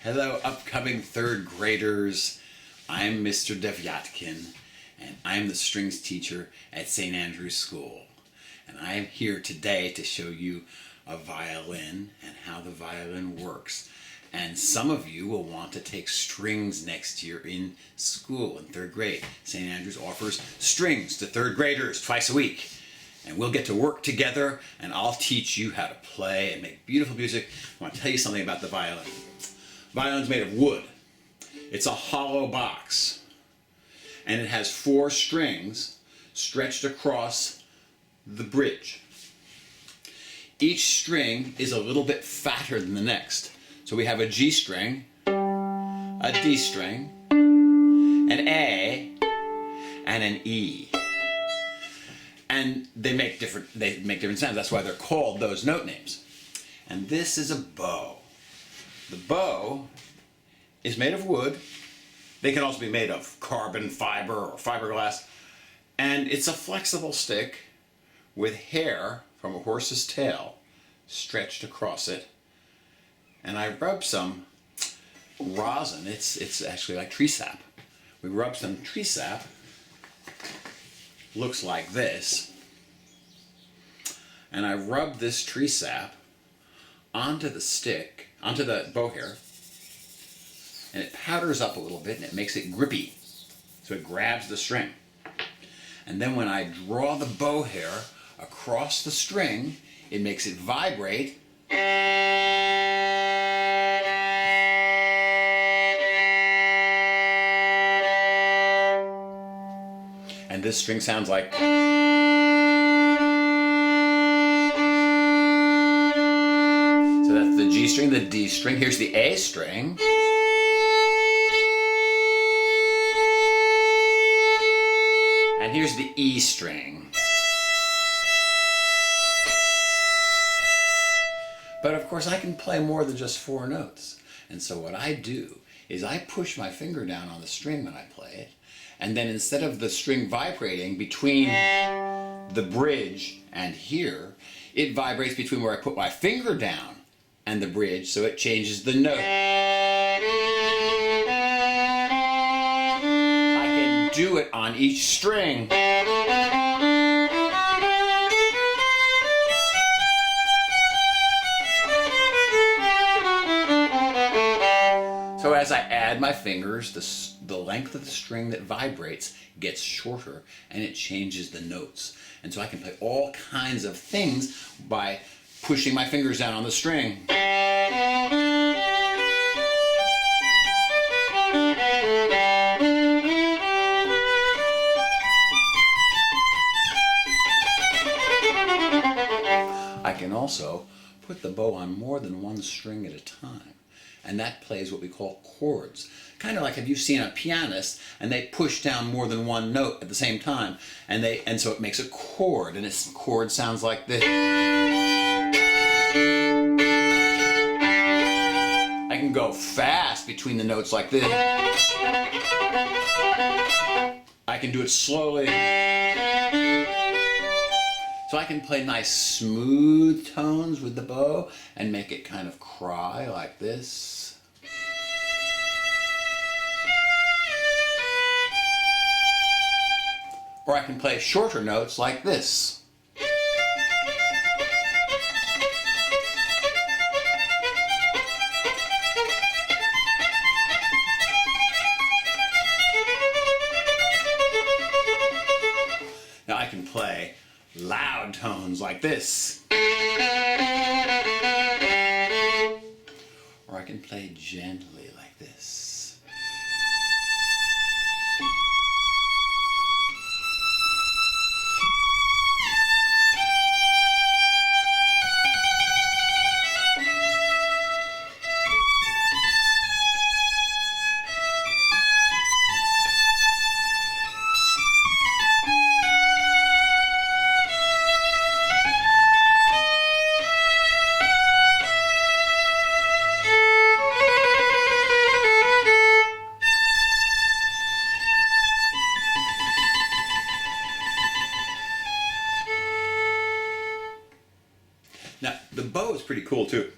Hello, upcoming third graders. I'm Mr. Devyatkin, and I'm the strings teacher at St. Andrew's School. And I am here today to show you a violin and how the violin works. And some of you will want to take strings next year in school in third grade. St. Andrews offers strings to third graders twice a week. And we'll get to work together, and I'll teach you how to play and make beautiful music. I want to tell you something about the violin. Violin's made of wood. It's a hollow box. And it has 4 strings stretched across the bridge. Each string is a little bit fatter than the next. So we have a G string, a D string, an A, and an E. And they make different sounds. That's why they're called those note names. And this is a bow. The bow is made of wood. They can also be made of carbon fiber or fiberglass. And it's a flexible stick with hair from a horse's tail stretched across it. And I rub some rosin. It's actually like tree sap. We rub some tree sap. Looks like this. And I rub this tree sap onto the stick, onto the bow hair, and it powders up a little bit and it makes it grippy. So it grabs the string. And then when I draw the bow hair across the string, it makes it vibrate. And this string sounds like. So that's the G string, the D string. Here's the A string. And here's the E string. But of course I can play more than just 4 notes. And so what I do is I push my finger down on the string when I play it. And then instead of the string vibrating between the bridge and here, it vibrates between where I put my finger down and the bridge, so it changes the note. I can do it on each string. So as I add my fingers, the length of the string that vibrates gets shorter and it changes the notes. And so I can play all kinds of things by pushing my fingers down on the string. I can also put the bow on more than one string at a time. And that plays what we call chords. Kind of like, have you seen a pianist and they push down more than one note at the same time, and so it makes a chord, and its chord sounds like this. I can go fast between the notes like this. I can do it slowly. So I can play nice smooth tones with the bow and make it kind of cry like this. Or I can play shorter notes like this. Now I can play loud tones like this. Or I can play gently like this. Now, the bow is pretty cool too.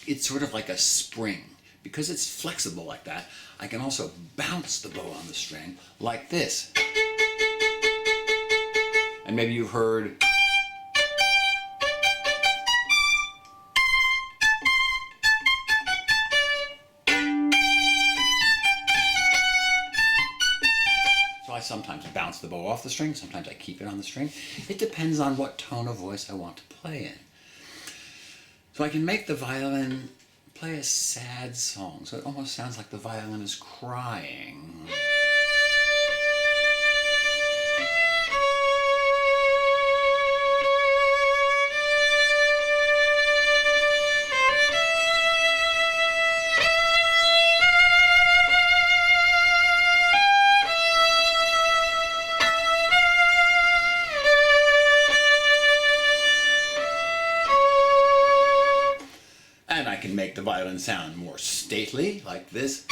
It's sort of like a spring because it's flexible like that, I can also bounce the bow on the string like this. And maybe you've heard so I sometimes bounce the bow off the string, sometimes I keep it on the string. It depends on what tone of voice I want to play in. So I can make the violin play a sad song, so it almost sounds like the violin is crying. And I can make the violin sound more stately, like this.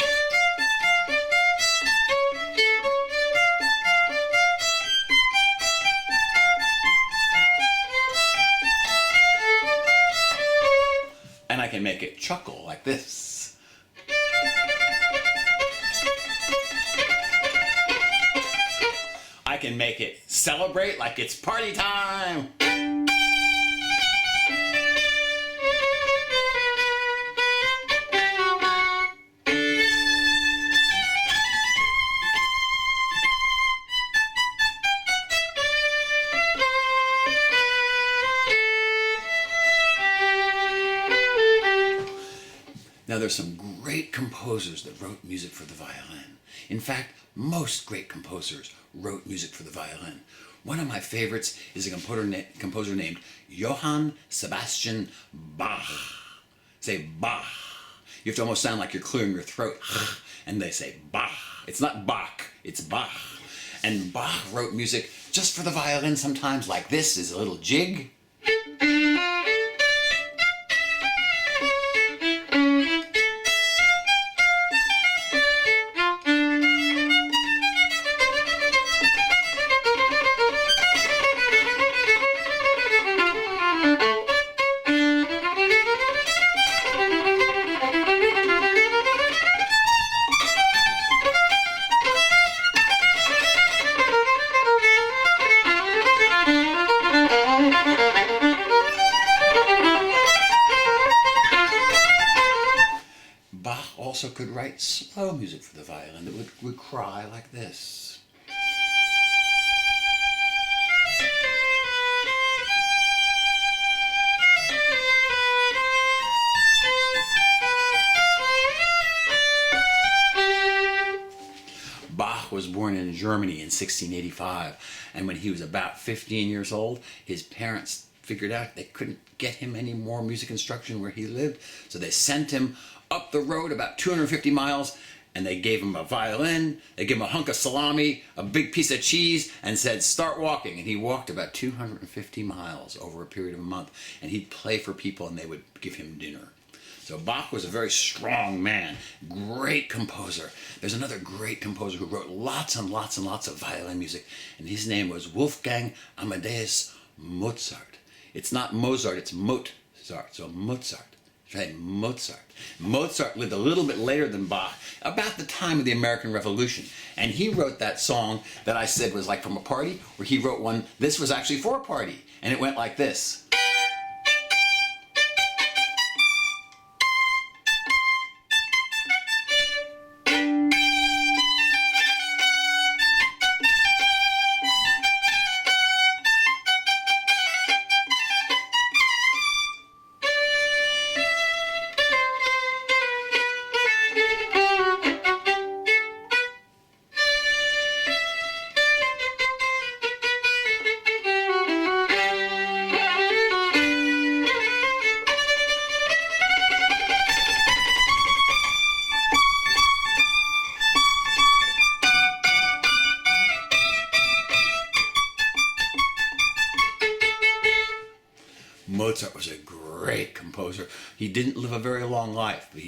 And I can make it chuckle, like this. I can make it celebrate like it's party time. Now there's some great composers that wrote music for the violin. In fact, most great composers wrote music for the violin. One of my favorites is a composer named Johann Sebastian Bach. Say Bach. You have to almost sound like you're clearing your throat. And they say Bach. It's not Bach, it's Bach. And Bach wrote music just for the violin sometimes, like this is a little jig. Bach also could write slow music for the violin that would cry like this. Bach was born in Germany in 1685, and when he was about 15 years old, his parents figured out they couldn't get him any more music instruction where he lived, so they sent him up the road about 250 miles, and they gave him a violin, they gave him a hunk of salami, a big piece of cheese, and said, start walking. And he walked about 250 miles over a period of a month, and he'd play for people, and they would give him dinner. So Bach was a very strong man, great composer. There's another great composer who wrote lots and lots and lots of violin music, and his name was Wolfgang Amadeus Mozart. It's not Mozart, it's Mozart, so Mozart. Right, Mozart. Mozart lived a little bit later than Bach, about the time of the American Revolution. And he wrote that song that I said was like from a party, where he wrote one, this was actually for a party. And it went like this. Mozart was a great composer. He didn't live a very long life, but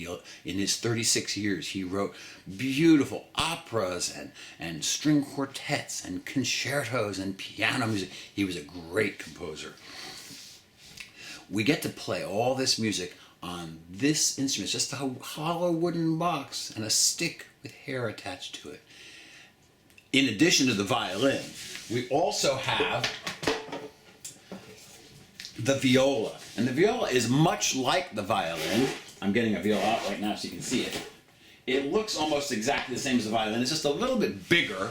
in his 36 years, he wrote beautiful operas and string quartets and concertos and piano music. He was a great composer. We get to play all this music on this instrument. It's just a hollow wooden box and a stick with hair attached to it. In addition to the violin, we also have the viola. And the viola is much like the violin. I'm getting a viola out right now so you can see it. It looks almost exactly the same as the violin. It's just a little bit bigger.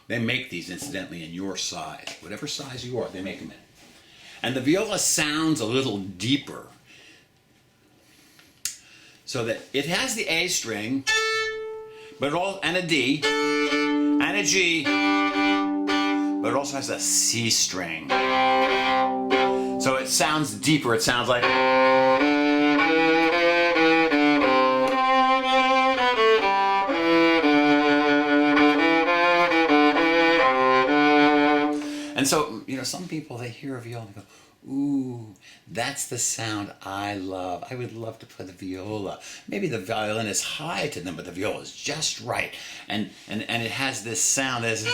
They make these, incidentally, in your size. Whatever size you are, they make them in. And the viola sounds a little deeper. So that it has the A string, but and a D, and a G, but it also has a C string. So it sounds deeper. It sounds like... And so, some people, they hear a viola and go, ooh, that's the sound I love. I would love to play the viola. Maybe the violin is high to them, but the viola is just right. And it has this sound that's...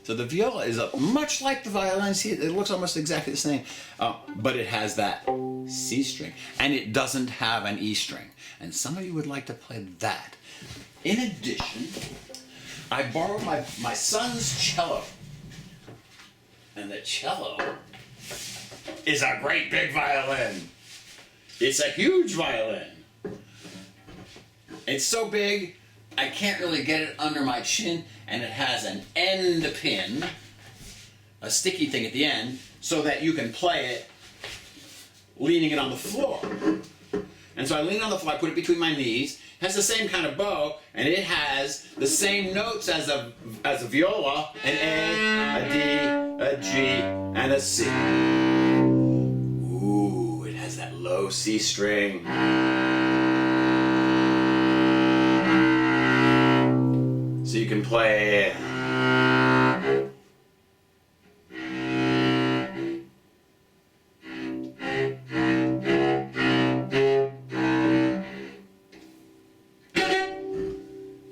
So the viola is much like the violin. See, it looks almost exactly the same, but it has that C string, and it doesn't have an E string. And some of you would like to play that. In addition, I borrowed my son's cello, and the cello is a great big violin. It's a huge violin. It's so big, I can't really get it under my chin, and it has an end pin, a sticky thing at the end, so that you can play it leaning it on the floor. And so I lean on the floor, I put it between my knees. It has the same kind of bow, and it has the same notes as a viola, an A, a D, a G, and a C. Ooh, it has that low C string. So you can play...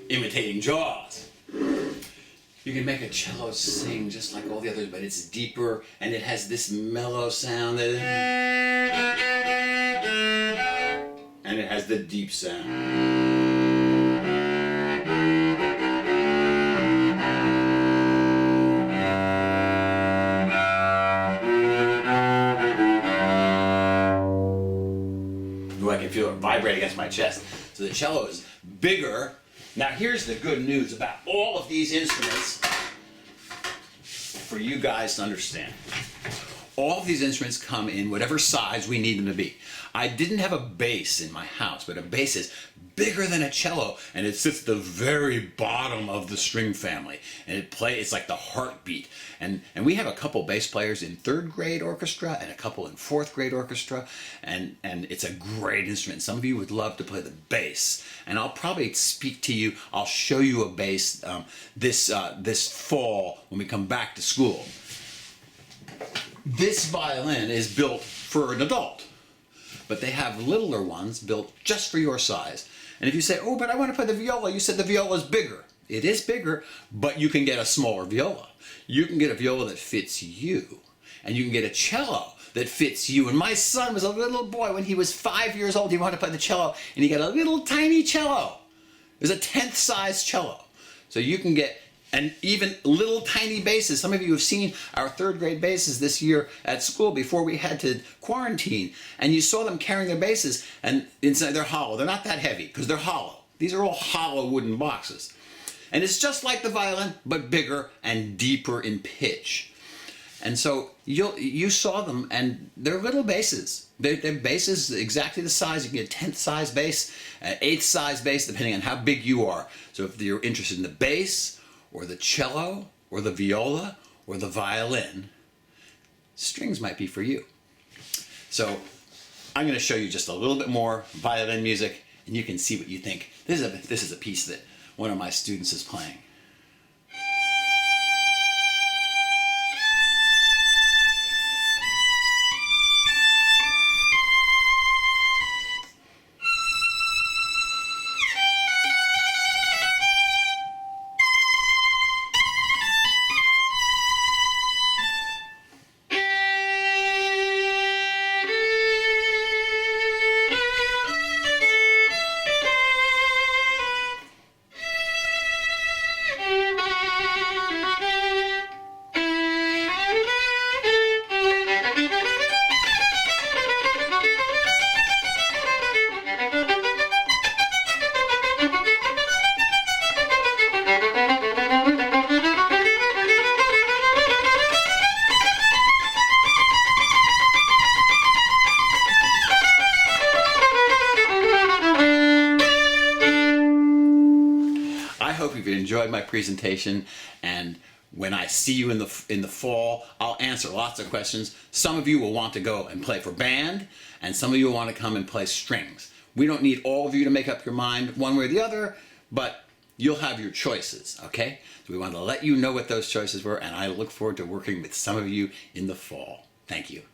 imitating Jaws. You can make a cello sing just like all the others, but it's deeper and it has this mellow sound. And it has the deep sound. I can feel it vibrate against my chest. So the cello is bigger. Now here's the good news about all of these instruments for you guys to understand. All of these instruments come in whatever size we need them to be. I didn't have a bass in my house, but a bass is bigger than a cello, and it sits at the very bottom of the string family. And it's like the heartbeat. And we have a couple bass players in 3rd grade orchestra and a couple in 4th grade orchestra, and it's a great instrument. Some of you would love to play the bass, and I'll probably speak to you. I'll show you a bass this fall when we come back to school. This violin is built for an adult, but they have littler ones built just for your size. And if you say, oh, but I want to play the viola, you said the viola is bigger. It is bigger, but you can get a smaller viola. You can get a viola that fits you, and you can get a cello that fits you. And my son was a little boy when he was 5 years old. He wanted to play the cello, and he got a little tiny cello. It was a 10th size cello. So you can get and even little tiny basses. Some of you have seen our 3rd grade basses this year at school before we had to quarantine. And you saw them carrying their basses, and inside they're hollow. They're not that heavy because they're hollow. These are all hollow wooden boxes. And it's just like the violin, but bigger and deeper in pitch. And so you saw them, and they're little basses. They're basses exactly the size. You can get a 10th size bass, 8th size bass, depending on how big you are. So if you're interested in the bass, or the cello, or the viola, or the violin, strings might be for you. So I'm going to show you just a little bit more violin music, and you can see what you think. This is a piece that one of my students is playing. I hope you've enjoyed my presentation, and when I see you in the fall, I'll answer lots of questions. Some of you will want to go and play for band, and some of you will want to come and play strings. We don't need all of you to make up your mind one way or the other, but you'll have your choices, okay? So we want to let you know what those choices were, and I look forward to working with some of you in the fall. Thank you.